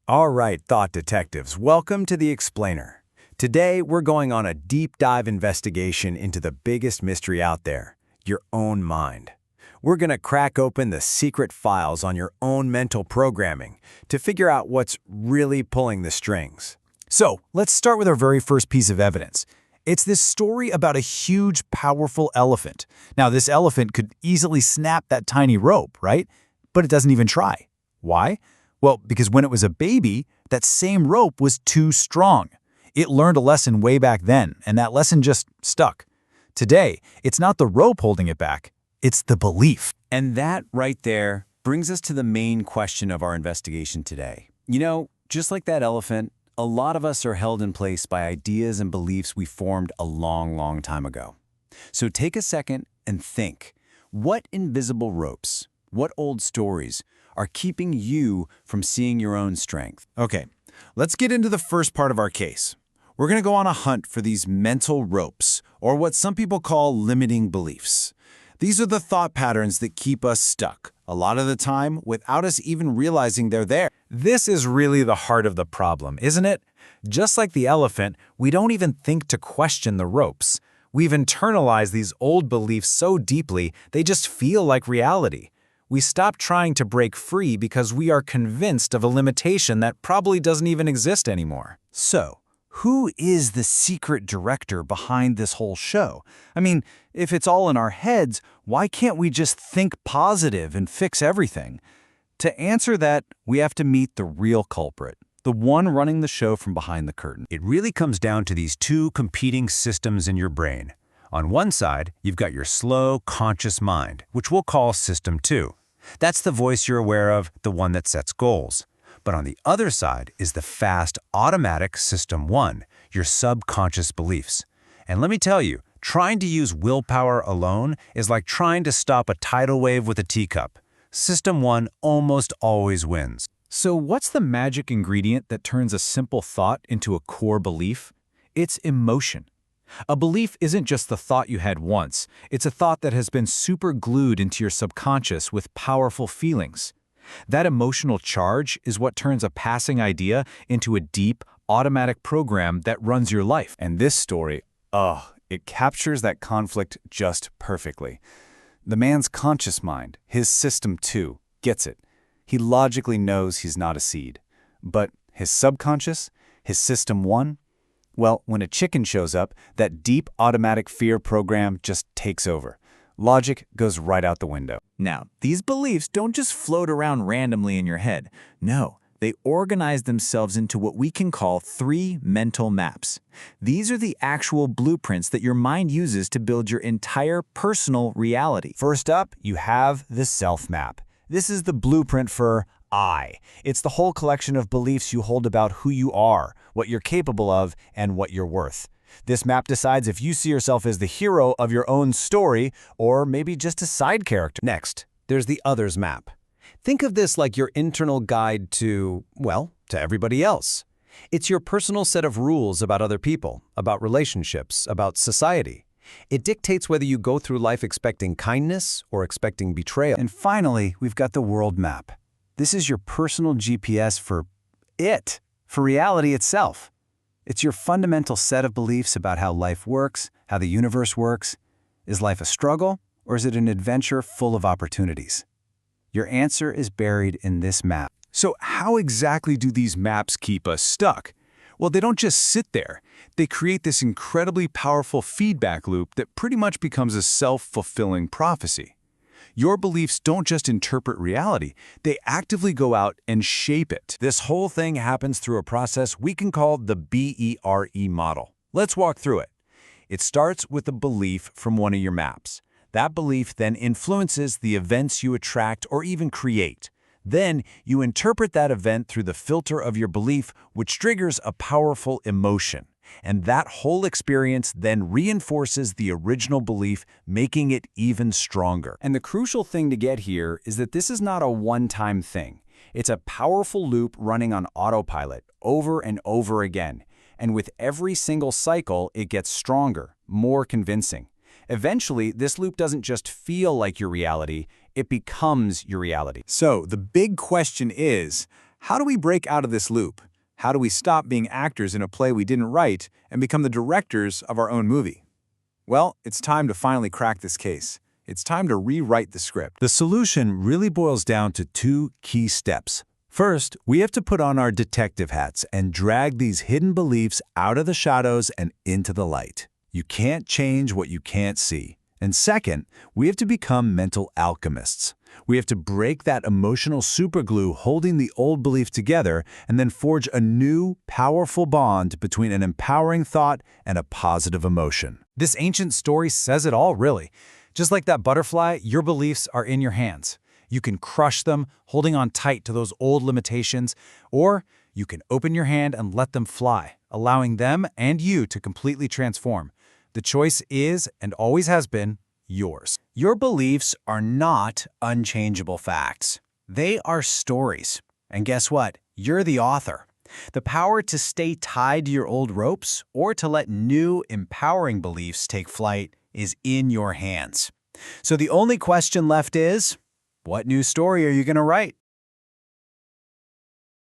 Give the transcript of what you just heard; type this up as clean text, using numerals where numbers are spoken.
All right, thought detectives, welcome to The Explainer. Today, we're going on a deep dive investigation into the biggest mystery out there, your own mind. We're going to crack open the secret files on your own mental programming to figure out what's really pulling the strings. So, let's start with our very first piece of evidence. It's this story about a huge, powerful elephant. Now, this elephant could easily snap that tiny rope, right? But it doesn't even try. Why? Well, because when it was a baby, that same rope was too strong. It learned a lesson way back then, and that lesson just stuck. Today, it's not the rope holding it back, it's the belief. And that right there brings us to the main question of our investigation today. You know, just like that elephant, a lot of us are held in place by ideas and beliefs we formed a long time ago. So take a second and think, what invisible ropes, what old stories are keeping you from seeing your own strength? Okay, let's get into the first part of our case. We're going to go on a hunt for these mental ropes, or what some people call limiting beliefs. These are the thought patterns that keep us stuck, a lot of the time without us even realizing they're there. This is really the heart of the problem, isn't it? Just like the elephant, we don't even think to question the ropes. We've internalized these old beliefs so deeply, they just feel like reality. We stop trying to break free because we are convinced of a limitation that probably doesn't even exist anymore. So, who is the secret director behind this whole show? I mean, if it's all in our heads, why can't we just think positive and fix everything? To answer that, we have to meet the real culprit, the one running the show from behind the curtain. It really comes down to these two competing systems in your brain. On one side, you've got your slow, conscious mind, which we'll call System 2. That's the voice you're aware of, the one that sets goals. But on the other side is the fast, automatic System 1, your subconscious beliefs. And let me tell you, trying to use willpower alone is like trying to stop a tidal wave with a teacup. System 1 almost always wins. So what's the magic ingredient that turns a simple thought into a core belief? It's emotion. A belief isn't just the thought you had once. It's a thought that has been super glued into your subconscious with powerful feelings. That emotional charge is what turns a passing idea into a deep, automatic program that runs your life. And this story, it captures that conflict just perfectly. The man's conscious mind, his System 2, gets it. He logically knows he's not a seed. But his subconscious, his System 1, well, when a chicken shows up, that deep automatic fear program just takes over. Logic goes right out the window. Now, these beliefs don't just float around randomly in your head. No, they organize themselves into what we can call 3 mental maps. These are the actual blueprints that your mind uses to build your entire personal reality. First up, you have the self map. This is the blueprint for I. It's the whole collection of beliefs you hold about who you are, what you're capable of, and what you're worth. This map decides if you see yourself as the hero of your own story, or maybe just a side character. Next, there's the others map. Think of this like your internal guide to, well, to everybody else. It's your personal set of rules about other people, about relationships, about society. It dictates whether you go through life expecting kindness or expecting betrayal. And finally, we've got the world map. This is your personal GPS for reality itself. It's your fundamental set of beliefs about how life works, how the universe works. Is life a struggle, or is it an adventure full of opportunities? Your answer is buried in this map. So how exactly do these maps keep us stuck? Well, they don't just sit there. They create this incredibly powerful feedback loop that pretty much becomes a self-fulfilling prophecy. Your beliefs don't just interpret reality, they actively go out and shape it. This whole thing happens through a process we can call the BERE model. Let's walk through it. It starts with a belief from one of your maps. That belief then influences the events you attract or even create. Then you interpret that event through the filter of your belief, which triggers a powerful emotion. And that whole experience then reinforces the original belief, making it even stronger. And the crucial thing to get here is that this is not a one-time thing. It's a powerful loop running on autopilot over and over again. And with every single cycle, it gets stronger, more convincing. Eventually, this loop doesn't just feel like your reality, it becomes your reality. So the big question is, How do we break out of this loop? How do we stop being actors in a play we didn't write and become the directors of our own movie? Well, it's time to finally crack this case. It's time to rewrite the script. The solution really boils down to two key steps. First, we have to put on our detective hats and drag these hidden beliefs out of the shadows and into the light. You can't change what you can't see. And second, we have to become mental alchemists. We have to break that emotional superglue holding the old belief together and then forge a new, powerful bond between an empowering thought and a positive emotion. This ancient story says it all, really. Just like that butterfly, your beliefs are in your hands. You can crush them, holding on tight to those old limitations, or you can open your hand and let them fly, allowing them and you to completely transform. The choice is, and always has been, yours. Your beliefs are not unchangeable facts. They are stories. And guess what? You're the author. The power to stay tied to your old ropes or to let new, empowering beliefs take flight is in your hands. So the only question left is, what new story are you going to write?